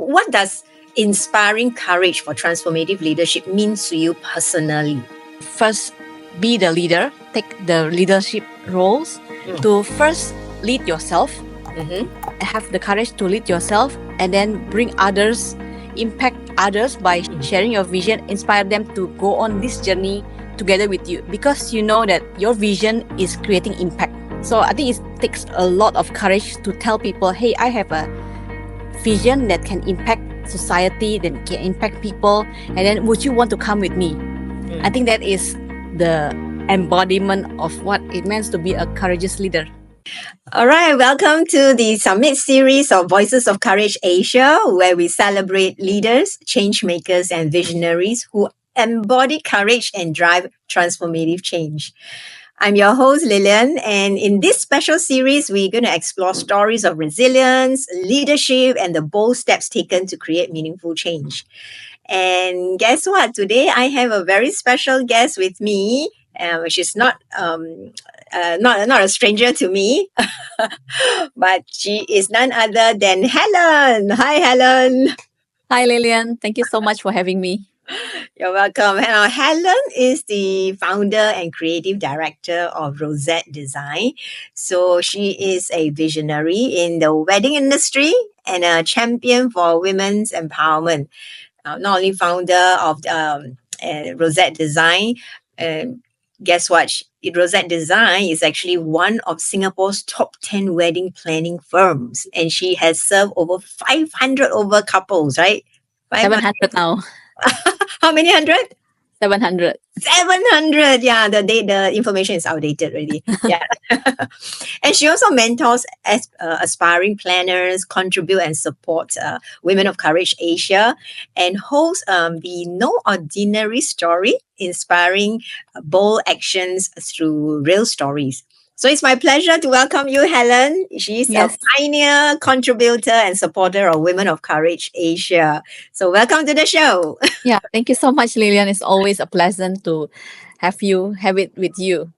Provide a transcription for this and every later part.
what does inspiring courage for transformative leadership mean to you personally? First, be the leader. Take the leadership roles to first lead yourself. Have the courage to lead yourself and then bring others, impact others by sharing your vision, inspire them to go on this journey together with you because you know that your vision is creating impact. So I think it takes a lot of courage to tell people, hey, I have a vision that can impact society, that can impact people, and then would you want to come with me? I think that is the embodiment of what it means to be a courageous leader. All right, welcome to the Summit series of Voices of Courage Asia, where we celebrate leaders, changemakers, and visionaries who embody courage and drive transformative change. I'm your host, Lillian, and in this special series, we're going to explore stories of resilience, leadership, and the bold steps taken to create meaningful change. And guess what? Today, I have a very special guest with me, which is not a stranger to me, but she is none other than Hellen. Hi, Hellen. Hi, Lillian. Thank you so much for having me. You're welcome. Hellen is the founder and creative director of Rosette Design. So she is a visionary in the wedding industry and a champion for women's empowerment. Not only founder of Rosette Design, guess what? Rosette Design is actually one of Singapore's top 10 wedding planning firms. And she has served over 500 over couples, right? 700 now. How many hundred? 700. 700. Yeah, the information is outdated already. Yeah. And she also mentors aspiring planners, contribute and support Women of Courage Asia, and hosts the No Ordinary Story, inspiring bold actions through real stories. So it's my pleasure to welcome you, Hellen. She's a pioneer, contributor, and supporter of Women of Courage Asia. So welcome to the show. Yeah, thank you so much, Lillian. It's always a pleasant to have it with you.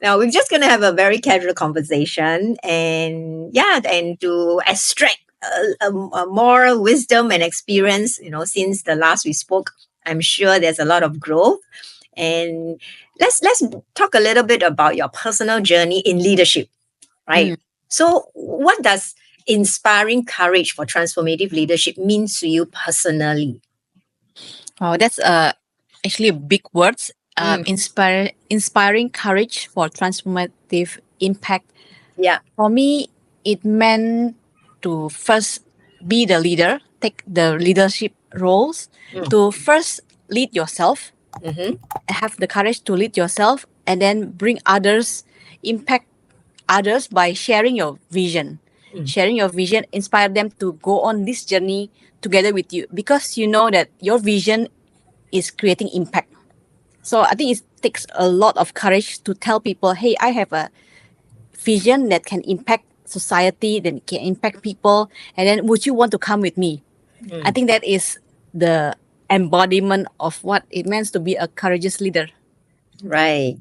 Now we're just going to have a very casual conversation and to extract more wisdom and experience, since the last we spoke. I'm sure there's a lot of growth. And let's talk a little bit about your personal journey in leadership, right? So what does inspiring courage for transformative leadership mean to you personally? Oh, that's actually big words. Inspiring courage for transformative impact. Yeah. For me, it meant to first be the leader, take the leadership roles, to first lead yourself. Have the courage to lead yourself and then bring others, impact others by sharing your vision. Sharing your vision, inspire them to go on this journey together with you because you know that your vision is creating impact. So I think it takes a lot of courage to tell people, hey, I have a vision that can impact society, that can impact people, and then would you want to come with me? I think that is the embodiment of what it means to be a courageous leader. Right.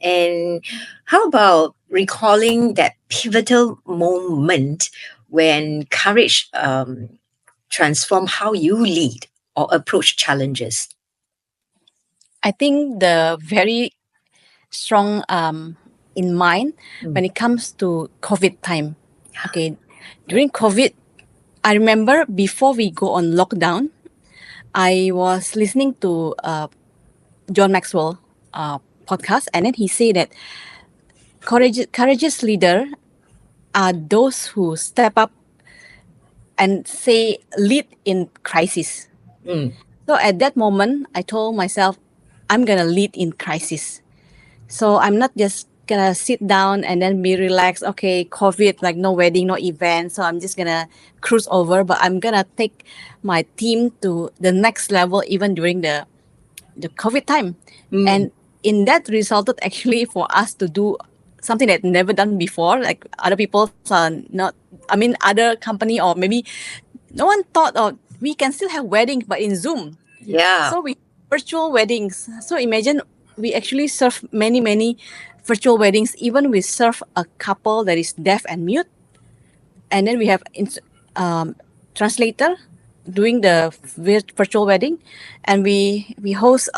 And how about recalling that pivotal moment when courage transformed how you lead or approach challenges? I think the very strong in mind when it comes to COVID time. Okay, during COVID, I remember before we go on lockdown, I was listening to John Maxwell podcast, and then he said that courageous leader are those who step up and say lead in crisis. So at that moment, I told myself, I'm gonna lead in crisis. So I'm not just gonna sit down and then be relaxed. Okay, COVID, like no wedding, no event. So I'm just gonna cruise over, but I'm gonna take my team to the next level even during the COVID time. And in that resulted actually for us to do something that never done before. Like other people are not, other company or maybe no one thought of we can still have weddings but in Zoom. Yeah. So we virtual weddings. So imagine we actually serve many virtual weddings. Even we serve a couple that is deaf and mute, and then we have translator doing the virtual wedding, and we host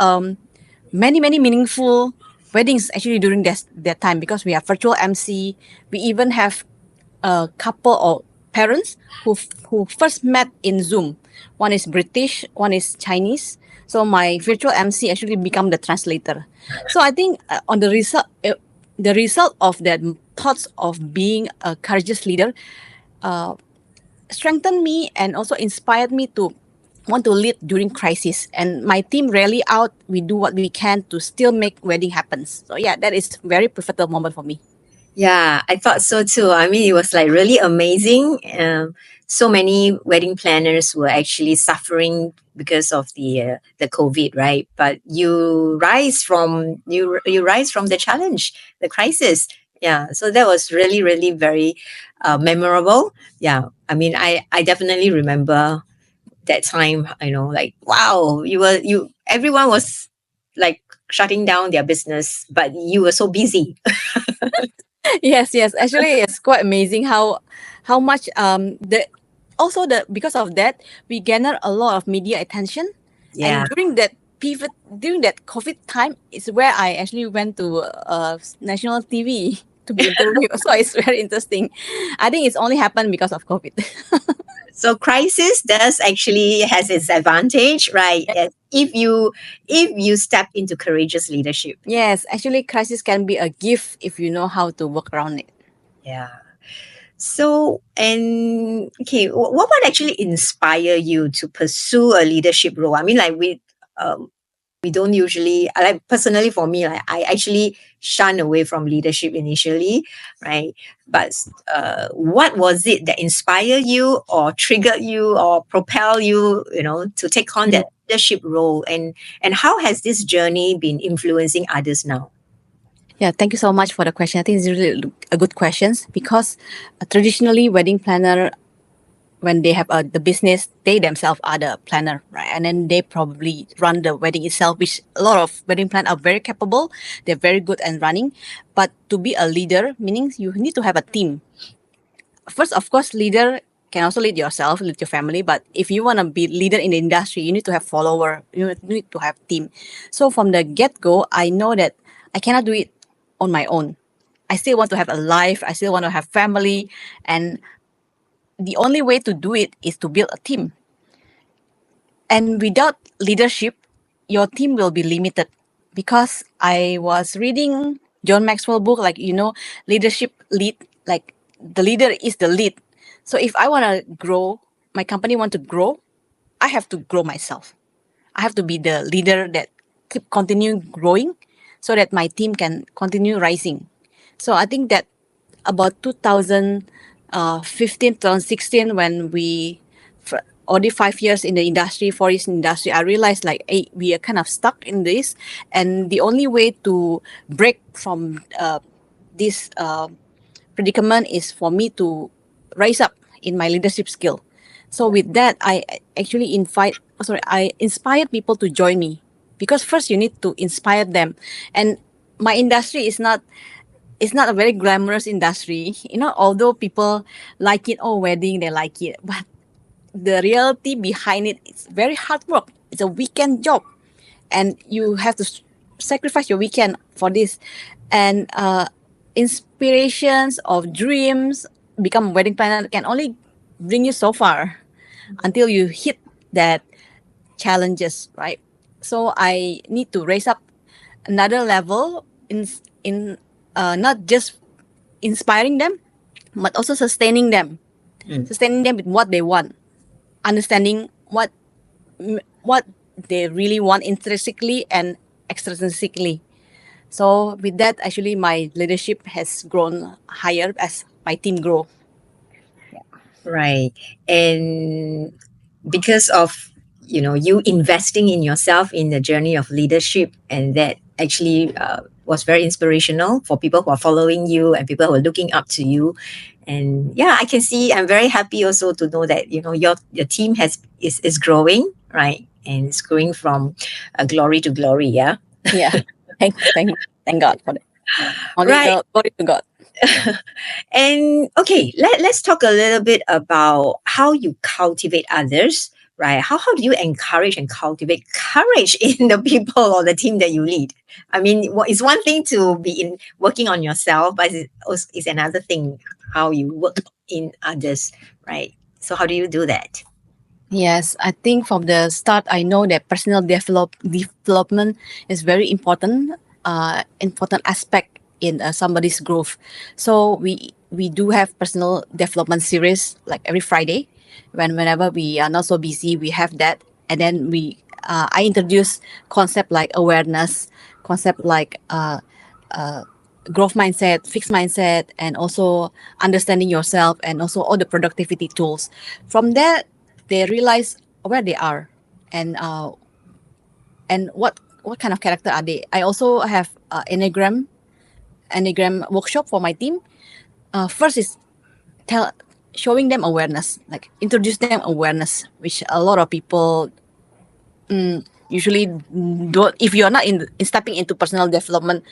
many meaningful weddings actually during that time, because we have virtual MC. We even have a couple of parents who first met in Zoom. One is British, one is Chinese. So my virtual MC actually become the translator. So I think on the result of that thoughts of being a courageous leader strengthened me and also inspired me to want to lead during crisis. And my team rally out. We do what we can to still make wedding happen. So yeah, that is very pivotal moment for me. Yeah, I thought so too. I mean, it was like really amazing. So many wedding planners were actually suffering because of the COVID, right? But you rise from the challenge, the crisis. Yeah, so that was really really very memorable. Yeah, I mean, I definitely remember that time. I know, like wow, you everyone was like shutting down their business, but you were so busy. Yes. Actually, it's quite amazing how much the also the because of that we garner a lot of media attention. Yeah. And during that COVID time is where I actually went to national TV to be interviewed. So it's very interesting. I think it's only happened because of COVID. So crisis does actually has its advantage, right? If you step into courageous leadership. Yes, actually, crisis can be a gift if you know how to work around it. Yeah. So and okay, what would actually inspire you to pursue a leadership role? I mean, like we don't usually like personally for me, like I actually shun away from leadership initially, right? But what was it that inspired you or triggered you or propel you, to take on that leadership role, and how has this journey been influencing others now? Yeah, thank you so much for the question. I think it's really a good question, because traditionally wedding planner, when they have the business, they themselves are the planner, right? And then they probably run the wedding itself, which a lot of wedding planners are very capable. They're very good at running. But to be a leader, meaning you need to have a team. First, of course, leader can also lead yourself, lead your family. But if you want to be leader in the industry, you need to have follower. You need to have team. So from the get go, I know that I cannot do it on my own. I still want to have a life. I still want to have family, and the only way to do it is to build a team. And without leadership, your team will be limited. Because I was reading John Maxwell book, like leadership lead, like the leader is the lead. So if I want to grow, my company want to grow, I have to grow myself. I have to be the leader that keep continue growing, so that my team can continue rising. So I think that about 2015, 2016, when already 5 years in the industry, 4 years in the industry, I realized like, hey, we are kind of stuck in this. And the only way to break from this predicament is for me to rise up in my leadership skill. So with that, I actually I inspire people to join me, because first you need to inspire them. And my industry is not, it's not a very glamorous industry. Although people like it, oh, wedding, they like it. But the reality behind it, it's very hard work. It's a weekend job. And you have to sacrifice your weekend for this. And inspirations of dreams become wedding planner can only bring you so far until you hit that challenges, right? So I need to raise up another level in not just inspiring them, but also sustaining them with what they want, understanding what they really want intrinsically and extrinsically. So with that, actually, my leadership has grown higher as my team grow. Right. And because of, you investing in yourself in the journey of leadership, and that actually was very inspirational for people who are following you and people who are looking up to you. And yeah, I can see, I'm very happy also to know that, your team is growing, right? And it's growing from glory to glory. Yeah. Yeah, thank God for that. Only Right. glory to God. And okay, let's talk a little bit about how you cultivate others, right? How do you encourage and cultivate courage in the people or the team that you lead? I mean, it's one thing to be in working on yourself, but it's another thing how you work in others, right? So how do you do that? Yes, I think from the start, I know that personal development is very important aspect in somebody's growth. So we do have personal development series like every Friday, whenever we are not so busy, we have that, and then I introduce concept like awareness, concept like growth mindset, fixed mindset, and also understanding yourself, and also all the productivity tools. From there, they realize where they are, and what kind of character are they. I also have enneagram workshop for my team. First is tell showing them awareness, like introduce them awareness, which a lot of people usually don't. If you're not in stepping into personal development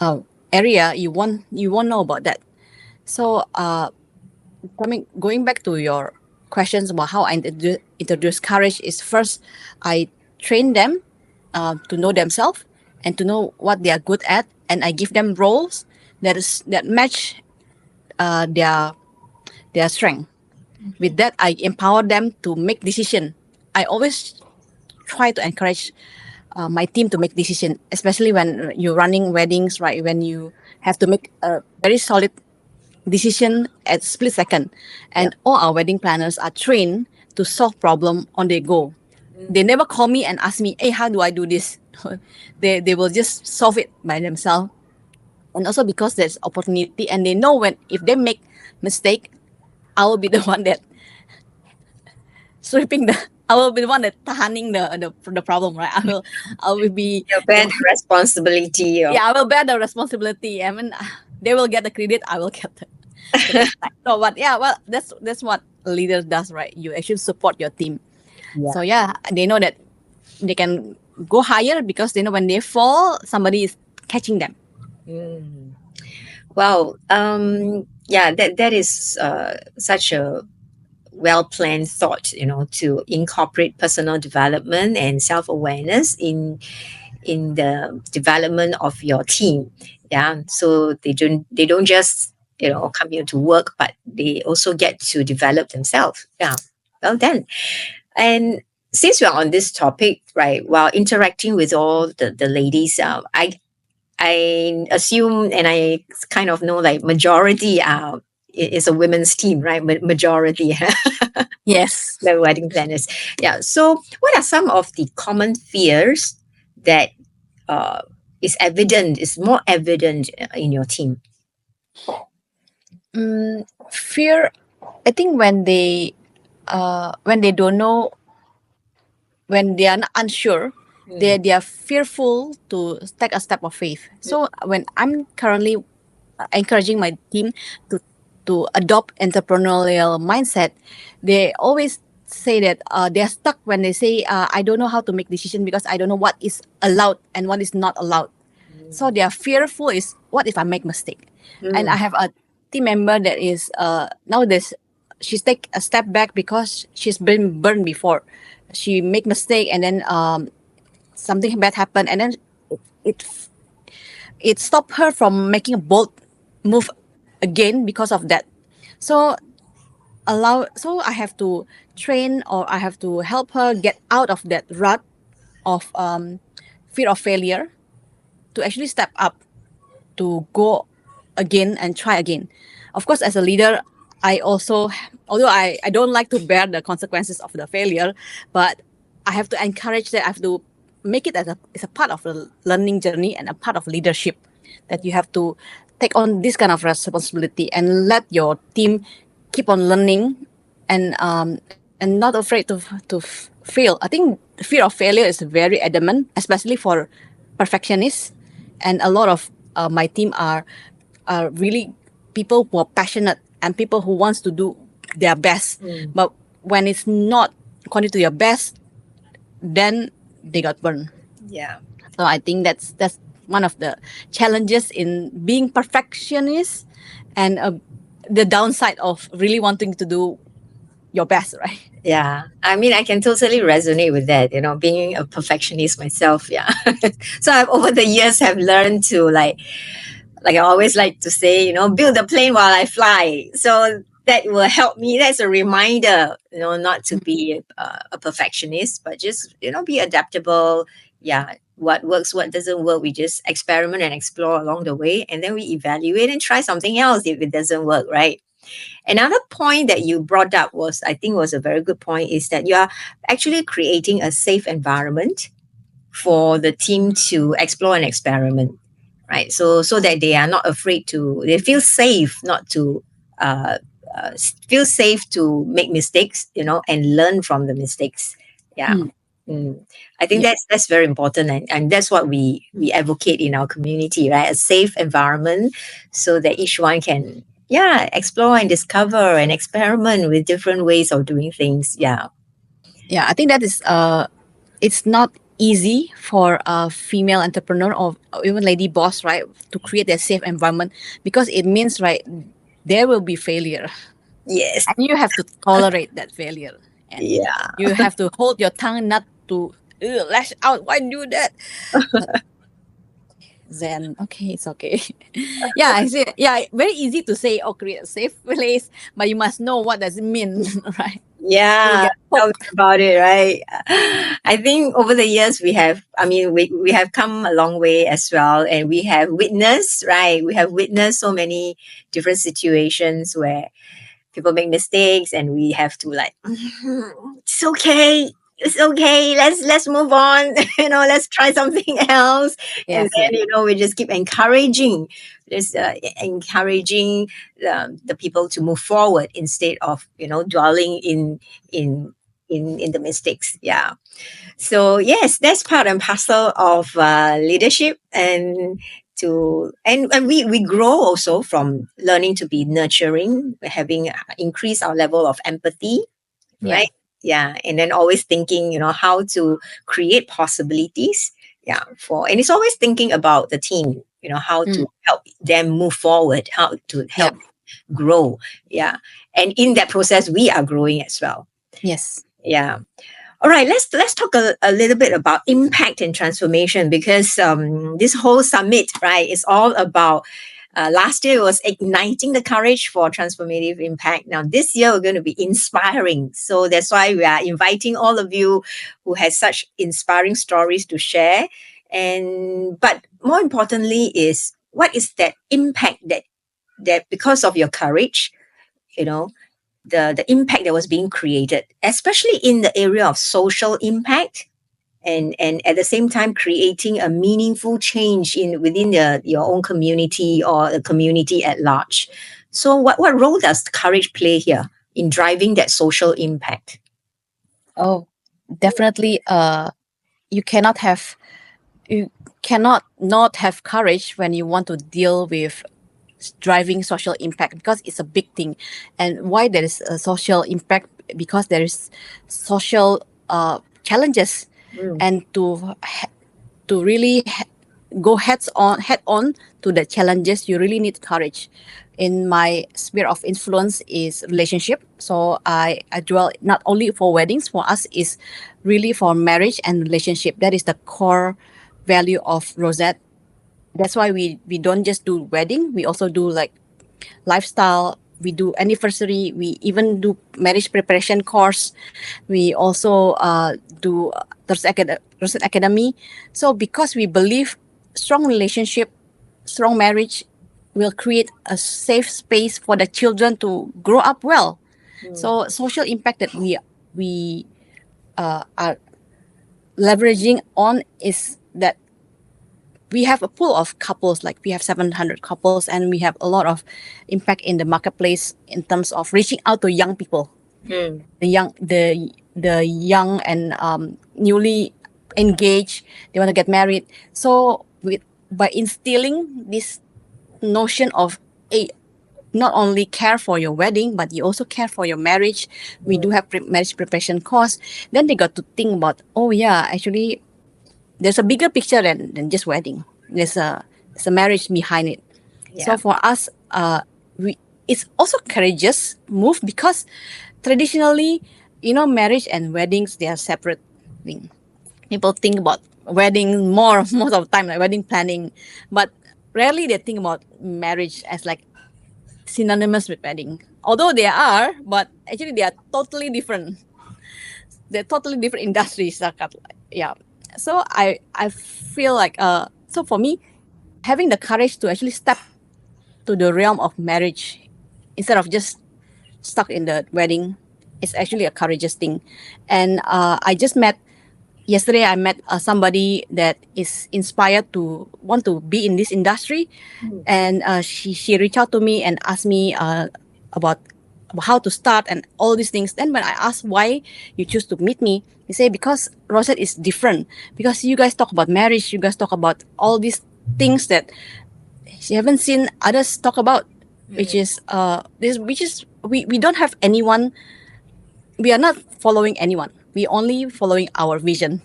uh, area, you won't know about that. So coming going back to your questions about how I introduce courage is, first I train them to know themselves and to know what they are good at, and I give them roles that match their strength. With that, I empower them to make decision. I always try to encourage my team to make decision, especially when you're running weddings, right? When you have to make a very solid decision at split second, Yeah. and all our wedding planners are trained to solve problem on their go. They never call me and ask me, hey, how do I do this? They will just solve it by themselves. And also because there's opportunity, and they know when if they make mistake, I will be the one that sweeping the I will be the one that tahaning the problem, right? I will be You the bear one. the responsibility of Yeah, I will bear the responsibility. I mean, they will get the credit, I will get the respect. So, but yeah, well, that's what a leader does, right? You actually support your team. yeah. So yeah, they know that they can go higher because they know when they fall, somebody is catching them. Mm. Wow. Yeah, that is such a well planned thought, to incorporate personal development and self awareness in the development of your team. Yeah, so they don't just come here to work, but they also get to develop themselves. Yeah, well done. And since we're on this topic, right, while interacting with all the ladies, I assume and I kind of know like majority is a women's team, right? Majority Yes. the wedding planners. Yeah. So, what are some of the common fears that uh, is more evident in your team? Fear. I think when they don't know, when they are not unsure, Mm. they are fearful to take a step of faith. So when I'm currently encouraging my team to adopt entrepreneurial mindset, they always say that they're stuck when they say, I don't know how to make decision because I don't know what is allowed and what is not allowed. So they are fearful is, what if I make mistake? And I Mm. have a team member that is nowadays, she's take a step back because she's been burned before. She make mistake, and then something bad happened, and then it it stopped her from making a bold move again because of that. So so I have to train, or I have to help her get out of that rut of fear of failure, to actually step up, to go again and try again. Of course, as a leader, I also, although I don't like to bear the consequences of the failure, but I have to encourage that. I have to make it as a part of the learning journey and a part of leadership, that you have to take on this kind of responsibility and let your team keep on learning, and not afraid to fail. I think fear of failure is very adamant, especially for perfectionists, and a lot of my team are really people who are passionate and people who wants to do their best. Mm. But when it's not according to your best, then they got burned. Yeah. So I think that's one of the challenges in being perfectionist and the downside of really wanting to do your best, right? Yeah, I mean, I can totally resonate with that, being a perfectionist myself. Yeah. So I've over the years have learned to like I always like to say, build a plane while I fly. So that will help me. That's a reminder, not to be a perfectionist, but just, be adaptable. Yeah. What works, what doesn't work, we just experiment and explore along the way. And then we evaluate and try something else if it doesn't work, right? Another point that you brought up was, I think, was a very good point, is that you are actually creating a safe environment for the team to explore and experiment, right? So that they are not afraid to, they feel safe not to, uh, feel safe to make mistakes, and learn from the mistakes. Yeah. Mm, Mm. I think yeah, that's very important, and that's what we advocate in our community, right? A safe environment so that each one can, yeah, explore and discover and experiment with different ways of doing things. Yeah. yeah. I think that is it's not easy for a female entrepreneur or even lady boss, right, to create a safe environment, because it means, right, there will be failure, Yes. and you have to tolerate that failure, and Yeah. you have to hold your tongue not to lash out. Why do that? But then, okay, it's okay. Yeah, I see. Yeah, very easy to say, oh, create a safe place, but you must know what does it mean, right? You will Yeah, get tell me hooked. about it, right? I think over the years I mean, we have come a long way as well, and we have witnessed, right? We have witnessed so many different situations where people make mistakes, and we have to like, it's okay. It's okay. Let's move on. Let's try something else. And Yes, then, yes, we just keep encouraging, just encouraging the people to move forward instead of, dwelling in in the mistakes. Yeah. So yes, that's part and parcel of leadership, and we grow also from learning to be nurturing, having increased our level of empathy, yeah. right? Yeah, and then always thinking, how to create possibilities. Yeah, and it's always thinking about the team, how Mm, to help them move forward, how to yeah. help grow. Yeah, and in that process, we are growing as well. Yes. Yeah. All right, let's talk a little bit about impact and transformation, because this whole summit, right, is all about. Last year it was igniting the courage for transformative impact. Now this year we're going to be inspiring. So that's why we are inviting all of you who has such inspiring stories to share. And but more importantly is, what is that impact that because of your courage, you know, the impact that was being created, especially in the area of social impact, and at the same time creating a meaningful change in within your own community or the community at large. So what role does courage play here in driving that social impact? Oh, definitely. You cannot have you cannot not have courage when you want to deal with driving social impact, because it's a big thing. And why there is a social impact? Because there is social challenges, Mm, and to really go head on to the challenges, you really need courage. In my sphere of influence is relationship, so I dwell not only for weddings. For us is really for marriage and relationship. That is the core value of Rosette. That's why we don't just do wedding, we also do like lifestyle, we do anniversary, we even do marriage preparation course, we also do Rosette Academy. So because we believe strong relationship, strong marriage will create a safe space for the children to grow up well. mm, So social impact that we are leveraging on is that we have a pool of couples, like we have 700 couples, and we have a lot of impact in the marketplace in terms of reaching out to young people, mm, the young and newly engaged, they want to get married. So by instilling this notion of a not only care for your wedding, but you also care for your marriage. We mm. do have marriage preparation course. Then they got to think about, oh yeah, actually there's a bigger picture than just wedding. There's a marriage behind it. So Yeah. for us, it's also courageous move because traditionally, marriage and weddings, they are separate thing. People think about wedding more most of the time, like wedding planning, but rarely they think about marriage as like synonymous with wedding. Although they are, but actually they are totally different. They're totally different industries. Yeah. So I feel like so for me, having the courage to actually step to the realm of marriage instead of just stuck in the wedding is actually a courageous thing. And I just met yesterday. I met somebody that is inspired to want to be in this industry, and she reached out to me and asked me about how to start and all these things. Then when I asked why you choose to meet me, he say because Rosette is different, because you guys talk about marriage, you guys talk about all these things that she haven't seen others talk about, which is we don't have anyone, we are not following anyone, we only following our vision.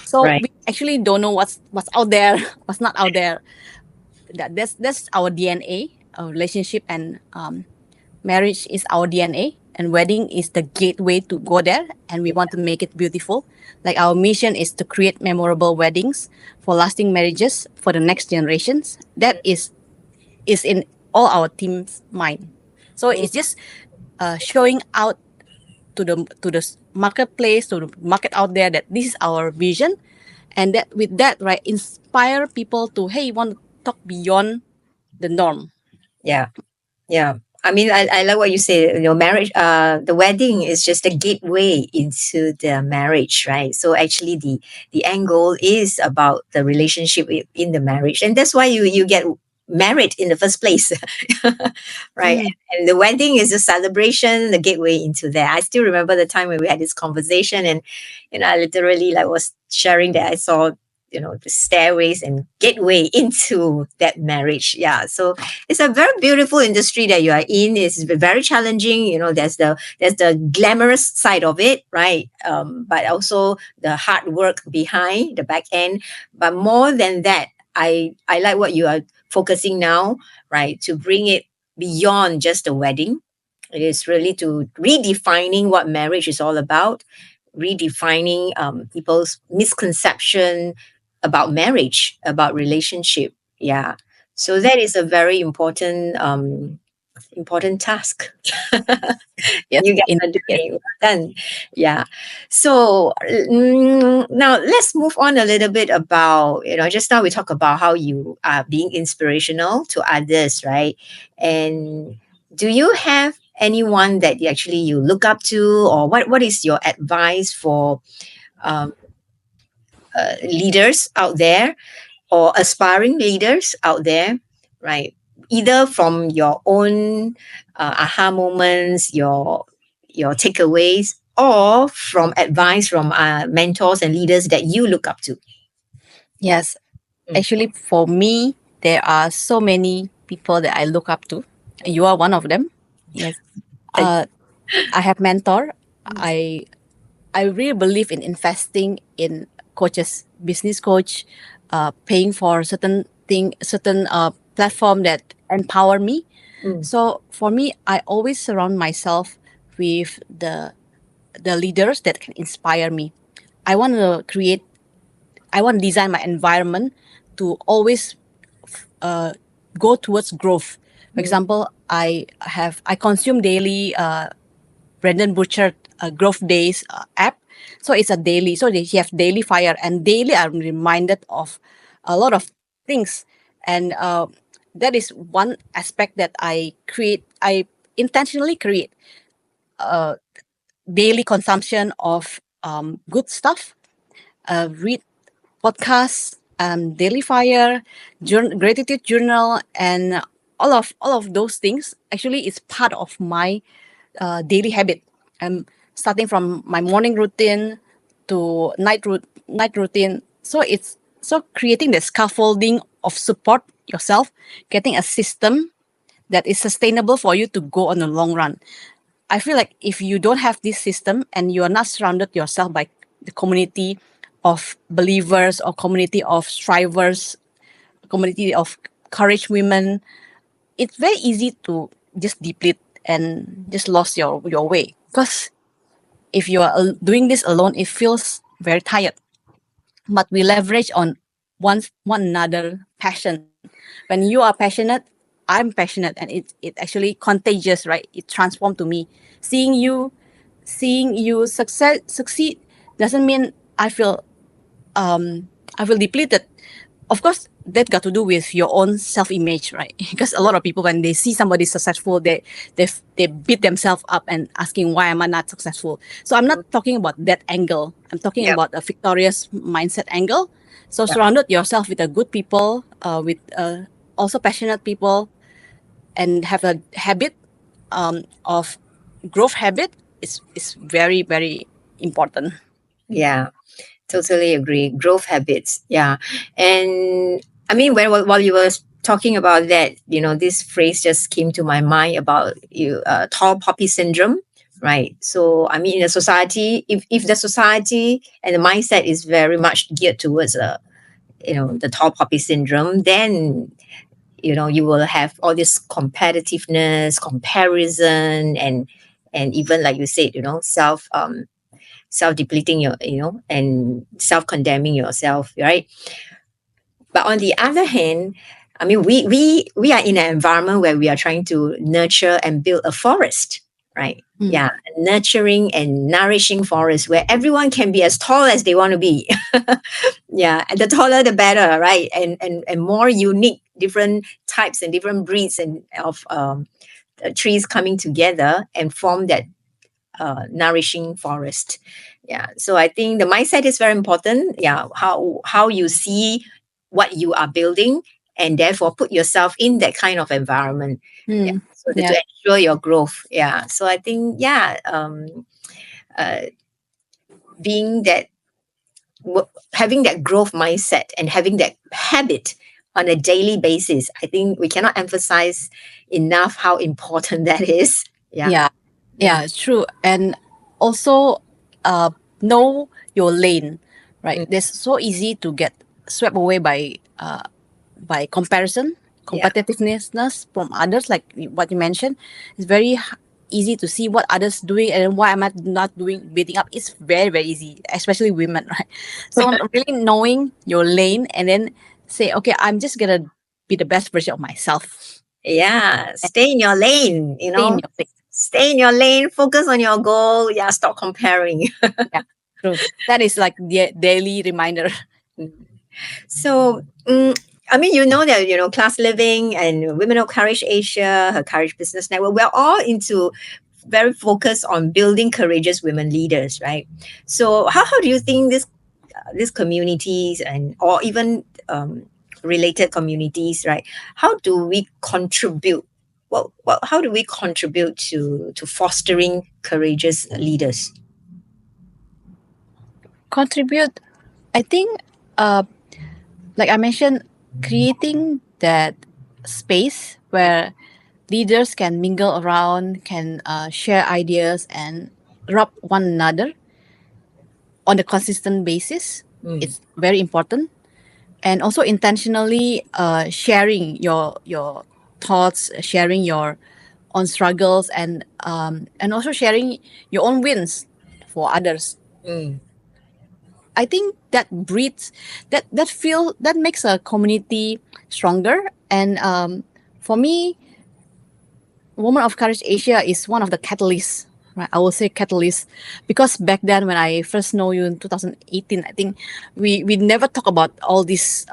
So Right. we actually don't know what's out there, what's not out there. That's our DNA. Our relationship and marriage is our DNA, and wedding is the gateway to go there. And we want to make it beautiful. Like our mission is to create memorable weddings for lasting marriages for the next generations. That is in all our team's mind. So Mm. it's just showing out to the marketplace, to the market out there, that this is our vision, and that with that, right, inspire people to, hey, want to talk beyond the norm. Yeah. Yeah. I mean, I like what you say, marriage, the wedding is just a gateway into the marriage, right? So actually the end goal is about the relationship in the marriage. And that's why you get married in the first place. Right. Mm. And the wedding is a celebration, the gateway into that. I still remember the time when we had this conversation, and I literally like was sharing that I saw, the stairways and gateway into that marriage. Yeah. So it's a very beautiful industry that you are in. It's very challenging. There's the glamorous side of it, right? But also the hard work behind the back end. But more than that, I like what you are focusing now, right? To bring it beyond just a wedding. It is really to redefining what marriage is all about, redefining people's misconception about marriage, about relationship. Yeah. So that is a very important task. Yes, You guys in are yes. doing well done. Yeah. So now let's move on a little bit about, just now we talk about how you are being inspirational to others, right? And do you have anyone that you look up to, or what is your advice for um, leaders out there, or aspiring leaders out there, right? Either from your own aha moments, your takeaways, or from advice from mentors and leaders that you look up to. Yes. Mm. Actually, for me, there are so many people that I look up to. You are one of them. Yes. Thank Uh, I have mentor. you. I really believe in investing in coaches, business coach, paying for certain platform that empower me. Mm. So for me, I always surround myself with the leaders that can inspire me. I want to create. I want to design my environment to always go towards growth. For Mm. example, I consume daily Brendan Butcher Growth Days app. So it's a daily. So they have daily fire, and daily I'm reminded of a lot of things, and that is one aspect that I create. I intentionally create daily consumption of good stuff. Read podcasts, daily fire, gratitude journal, and all of those things. Actually, it's part of my daily habit. Starting from my morning routine to night routine. So it's so creating the scaffolding of support yourself, getting a system that is sustainable for you to go on the long run. I feel like if you don't have this system and you are not surrounded yourself by the community of believers or community of strivers, community of courage women, it's very easy to just deplete and just lost your way. Because if you are doing this alone, it feels very tired. But we leverage on one another passion. When you are passionate, I'm passionate, and it actually contagious, right? It transformed to me. Seeing you seeing you succeed doesn't mean I feel depleted. Of course, that got to do with your own self image, right? Because a lot of people, when they see somebody successful, they beat themselves up and asking, why am I not successful? So I'm not talking about that angle. I'm talking Yep. about a victorious mindset angle. So Yep. surrounded yourself with a good people, with also passionate people, and have a habit of growth habit is very very important. Yeah. Totally agree. Growth habits. Yeah. And I mean, while you were talking about that, this phrase just came to my mind about tall poppy syndrome, right? So, I mean, in a society, if the society and the mindset is very much geared towards, the tall poppy syndrome, then, you will have all this competitiveness, comparison, and even like you said, self-depleting and self-condemning yourself, right? But on the other hand, I mean, we are in an environment where we are trying to nurture and build a forest, right? Mm. Yeah, nurturing and nourishing forest where everyone can be as tall as they want to be. Yeah, and the taller the better, right? And more unique, different types and different breeds and of trees coming together and form that nourishing forest. Yeah, so I think the mindset is very important. Yeah, how you see what you are building, and therefore put yourself in that kind of environment. Yeah, Mm. so that Yeah. to ensure your growth. Yeah, so I think uh, being that having that growth mindset and having that habit on a daily basis, I think we cannot emphasize enough how important that is. Yeah. Yeah, Mm, yeah, it's true. And also, uh, know your lane, right? mm, It's so easy to get swept away by comparison, yeah. competitiveness from others, like what you mentioned. It's very easy to see what others doing and why am I not doing, beating up. It's very very easy, especially women, right? So really knowing your lane and then say, okay, I'm just gonna be the best version of myself Yeah, and stay in your lane, stay in your lane. stay in your lane, focus on your goal. Yeah, stop comparing. Yeah, true. That is like the daily reminder. So, I mean, that, Class Living and Women of Courage Asia, her Courage Business Network, we're all into very focused on building courageous women leaders, right? So, how do you think these communities and or even related communities, right? How do we contribute? Well, how do we contribute to fostering courageous leaders? Contribute, I think, uh, like I mentioned, creating that space where leaders can mingle around, can share ideas and rub one another on a consistent basis. Mm, It's very important. And also intentionally sharing your thoughts, sharing your own struggles, and also sharing your own wins for others. mm, I think that breeds that makes a community stronger. And for me, Women of Courage Asia is one of the catalysts. Right, I will say catalyst because back then when I first know you in 2018, I think we never talk about all these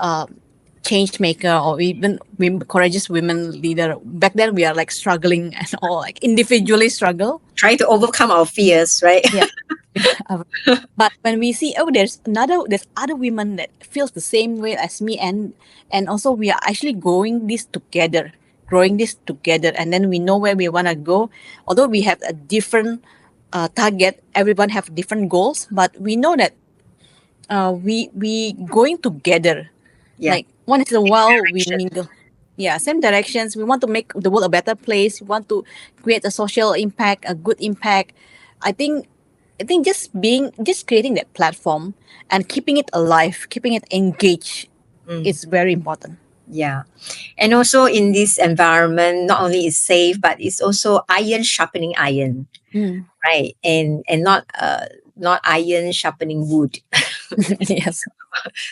change maker or even courageous women leader. Back then we are like struggling and all like individually struggle. trying to overcome our fears, right? Yeah. But when we see, oh, there's other women that feels the same way as me, and also we are actually growing this together, and then we know where we want to go. Although we have a different target, everyone have different goals, but we know that we going together. Yeah. Like once in a while we Direction. mingle. Yeah, same directions. We want to make the world a better place. We want to create a social impact, a good impact. I think just creating that platform and keeping it alive, keeping it engaged Mm. is very important. Yeah. And also in this environment, not only is safe, but it's also iron sharpening iron, Mm. right? And not iron sharpening wood. Yes.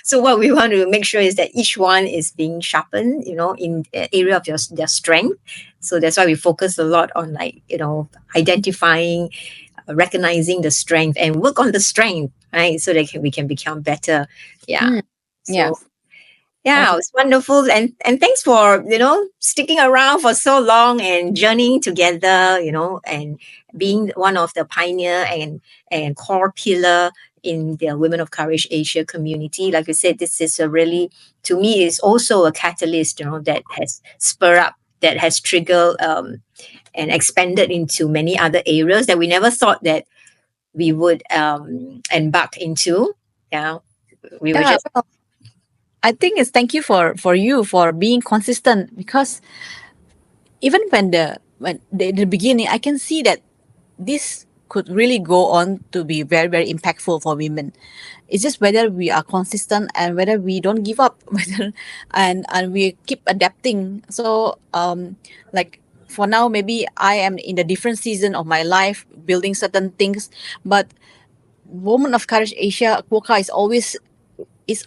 So what we want to make sure is that each one is being sharpened, in area of their strength. So that's why we focus a lot on, like, identifying, recognizing the strength and work on the strength, right? So that we can become better. Yeah. Mm. So Yes. yeah, Okay. it's wonderful, and thanks for sticking around for so long and journeying together, and being one of the pioneer and core pillar in the Women of Courage Asia community. Like I said, this is a really, to me, is also a catalyst, that has spur up, that has triggered, and expanded into many other areas that we never thought that we would embark into. Yeah, we were Yeah. just Well, I think it's thank you for you for being consistent, because even in the beginning, I can see that this could really go on to be very, very impactful for women. It's just whether we are consistent and whether we don't give up, whether and we keep adapting. So like for now, maybe I am in a different season of my life, building certain things, but Woman of Courage Asia Quokka is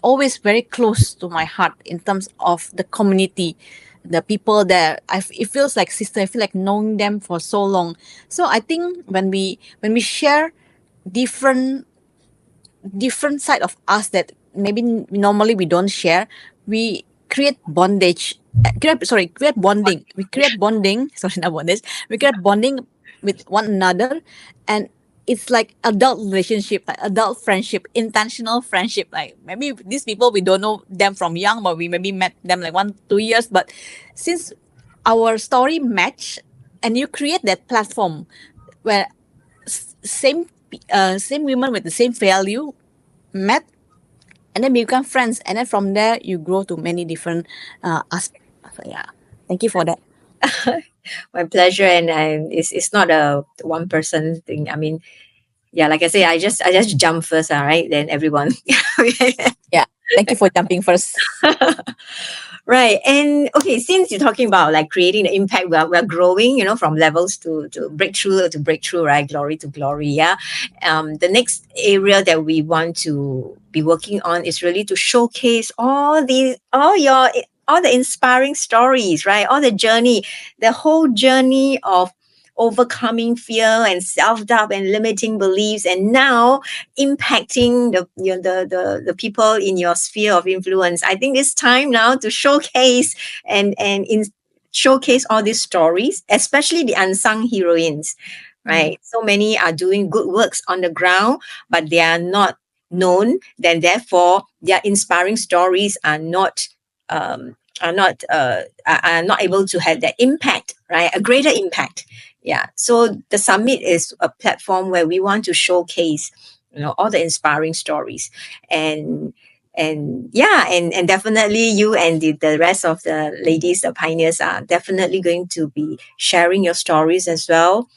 always very close to my heart in terms of the community, the people there. It feels like sister. I feel like knowing them for so long. So I think when we share different different side of us that maybe normally we don't share, we create bondage. Create bonding. We create bonding. Sorry, not bondage. We create bonding with one another, and it's like adult relationship, like adult friendship, intentional friendship. Like maybe these people we don't know them from young, but we maybe met them like 1 2 years. But since our story match, and you create that platform where same women with the same value met, and then become friends, and then from there you grow to many different aspects. So, yeah, thank you for that. my pleasure, and it's not a one person thing. I mean, yeah, like I say, I just jump first, all right, then everyone. Yeah, thank you for jumping first. Right. And okay, since you're talking about like creating the impact, we're growing, from levels to breakthrough, right? Glory to glory. Yeah. The next area that we want to be working on is really to showcase all the inspiring stories, right? All the journey, the whole journey of overcoming fear and self-doubt and limiting beliefs, and now impacting the people in your sphere of influence. I think it's time now to showcase showcase all these stories, especially the unsung heroines, Mm. right? So many are doing good works on the ground, but they are not known. Then therefore, their inspiring stories are not able to have that impact, right? A greater impact. Yeah. So the summit is a platform where we want to showcase, all the inspiring stories, and yeah, and definitely you and the rest of the ladies, the pioneers, are definitely going to be sharing your stories as well,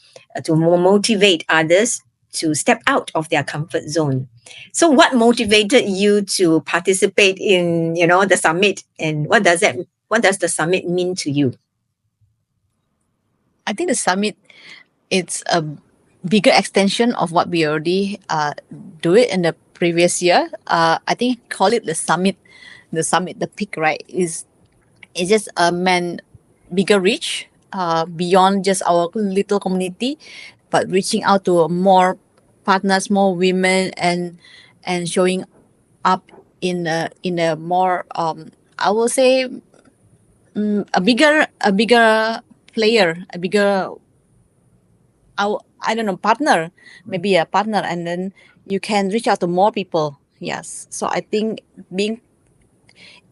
to motivate others to step out of their comfort zone. So what motivated you to participate in, the summit, and what does the summit mean to you? I think the summit, it's a bigger extension of what we already do it in the previous year. I think call it the peak, right? Is it's just a man bigger reach beyond just our little community, but reaching out to more partners, more women, and showing up in a more I will say a bigger player, a bigger I don't know, partner, maybe a partner, and then you can reach out to more people. Yes, so I think being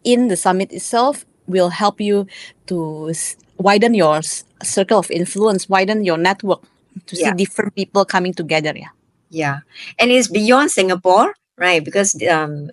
in the summit itself will help you to widen your circle of influence, widen your network, to see Yeah. different people coming together. Yeah. Yeah. And it's beyond Singapore. right? Because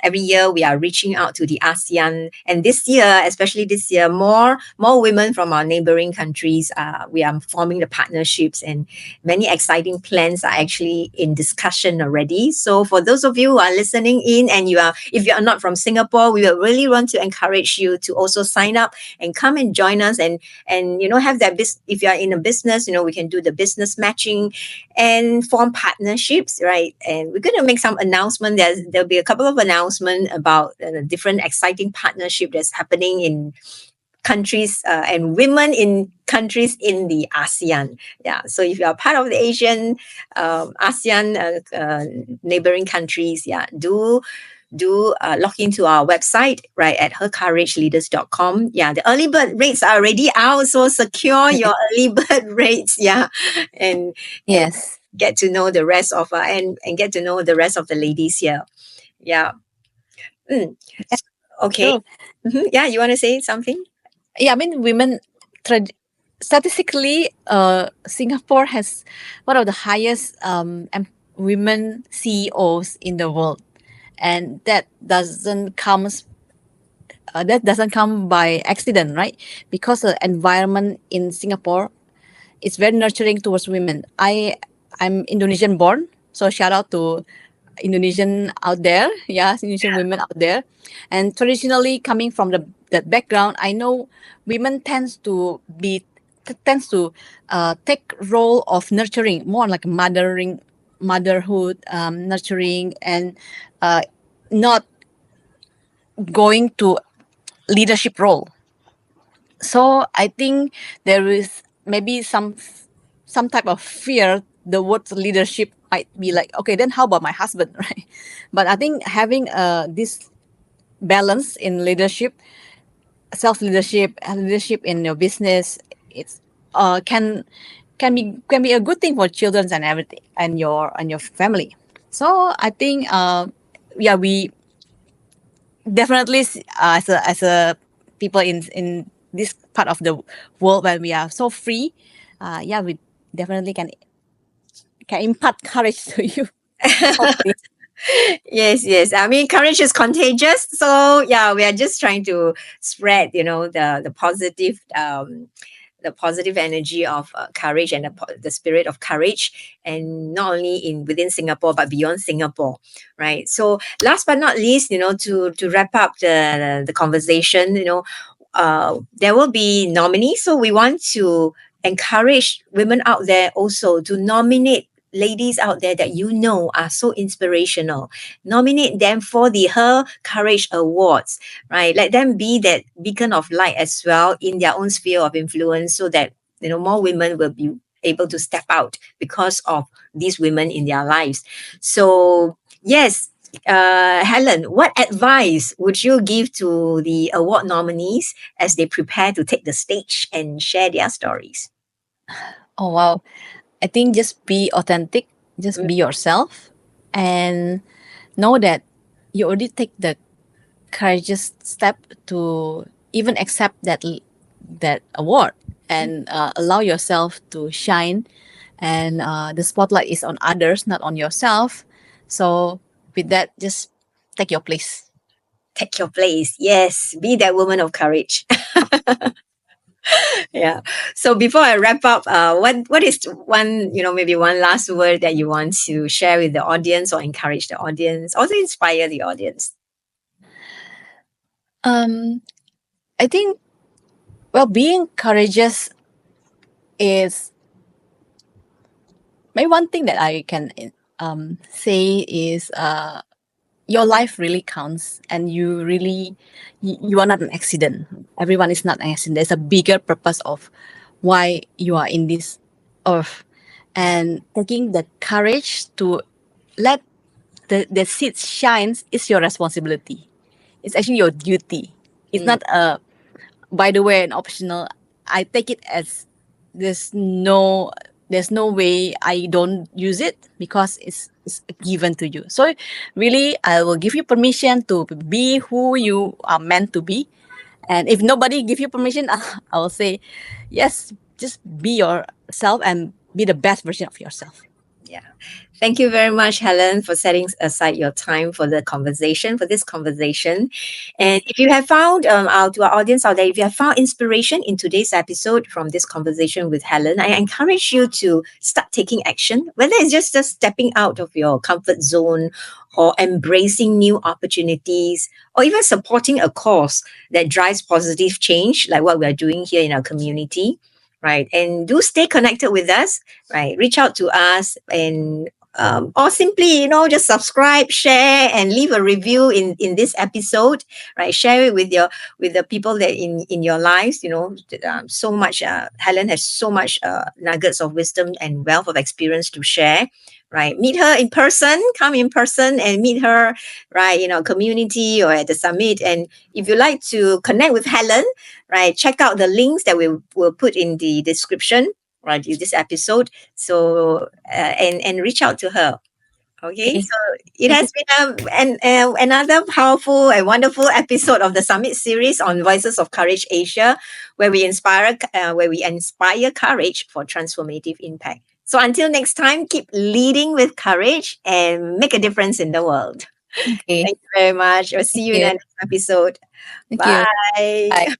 every year we are reaching out to the ASEAN, and this year, especially this year, more women from our neighboring countries. We are forming the partnerships, and many exciting plans are actually in discussion already. So for those of you who are listening in, and if you are not from Singapore, we will really want to encourage you to also sign up and come and join us, and have that if you are in a business, we can do the business matching and form partnerships, right? And we're going to make some announcement. There'll be a couple of announcements about different exciting partnership that's happening in countries and women in countries in the ASEAN. Yeah. So if you are part of the Asian ASEAN neighboring countries, yeah, do log into our website, right, at hercourageleaders.com. Yeah, the early bird rates are already out, so secure your early bird rates. Yeah, and Yes. get to know the rest of and get to know the rest of the ladies here. Yeah. Mm. Yeah, Okay. true. Yeah, you want to say something? Yeah, I mean, statistically, Singapore has one of the highest women CEOs in the world, and that doesn't come by accident, right? Because the environment in Singapore is very nurturing towards women. I'm Indonesian born, so shout out to Indonesian out there, yeah, Indonesian women out there, and traditionally coming from that background, I know women tends to take role of nurturing, more like motherhood, nurturing, and uh, not going to leadership role. So I think there is maybe some type of fear. The word leadership might be like, okay, then how about my husband, right? But I think having this balance in leadership, self leadership, and leadership in your business, it's can be a good thing for children and everything, and your family. So I think yeah, we definitely as a people in this part of the world where we are so free, yeah, we definitely can impart courage to you. Hopefully. Yes, yes. I mean, courage is contagious. So yeah, we are just trying to spread, the positive energy of courage and the spirit of courage, and not only in within Singapore but beyond Singapore, right? So last but not least, to wrap up the conversation, there will be nominees. So we want to encourage women out there also to nominate ladies out there that are so inspirational. Nominate them for the Her Courage Awards, right? Let them be that beacon of light as well in their own sphere of influence, so that more women will be able to step out because of these women in their lives. So yes, Helen, what advice would you give to the award nominees as they prepare to take the stage and share their stories? Oh wow, I think just be authentic, just Mm, be yourself, and know that you already take the courageous step to even accept that award, and allow yourself to shine, and the spotlight is on others, not on yourself. So with that, just take your place. take your place. Yes, be that woman of courage. Yeah. So before I wrap up, what is one, maybe one last word that you want to share with the audience, or encourage the audience, also inspire the audience? um I think, well, being courageous is maybe one thing that I can say is your life really counts, and you are not an accident. Everyone is not an accident. There's a bigger purpose of why you are in this earth, and taking the courage to let the seed shines is your responsibility. It's actually your duty. It's Mm, not a, by the way, an optional. I take it as there's no there's no way I don't use it, because it's given to you. So really, I will give you permission to be who you are meant to be. And if nobody give you permission, I will say, yes, just be yourself and be the best version of yourself. yeah. Thank you very much, Helen, for setting aside your time for this conversation. And if you have found, to our audience out there, if you have found inspiration in today's episode from this conversation with Helen, I encourage you to start taking action, whether it's just stepping out of your comfort zone or embracing new opportunities or even supporting a cause that drives positive change, like what we are doing here in our community. Right. And do stay connected with us. Right. Reach out to us and or simply, just subscribe, share, and leave a review in this episode. Right, share it with the people that in your lives. So much. Helen has so much nuggets of wisdom and wealth of experience to share. Right, meet her in person. Come in person and meet her. Right, community or at the summit. And if you like to connect with Helen, right, check out the links that we will put in the description. Right, in this episode, so and reach out to her. Okay, Okay. so it Thank you. has been another powerful and wonderful episode of the Summit series on Voices of Courage Asia, where we inspire courage for transformative impact. So until next time, keep leading with courage and make a difference in the world. Okay. Thank you very much. I'll see Thank you in the you. next episode. Thank you. Bye. Bye.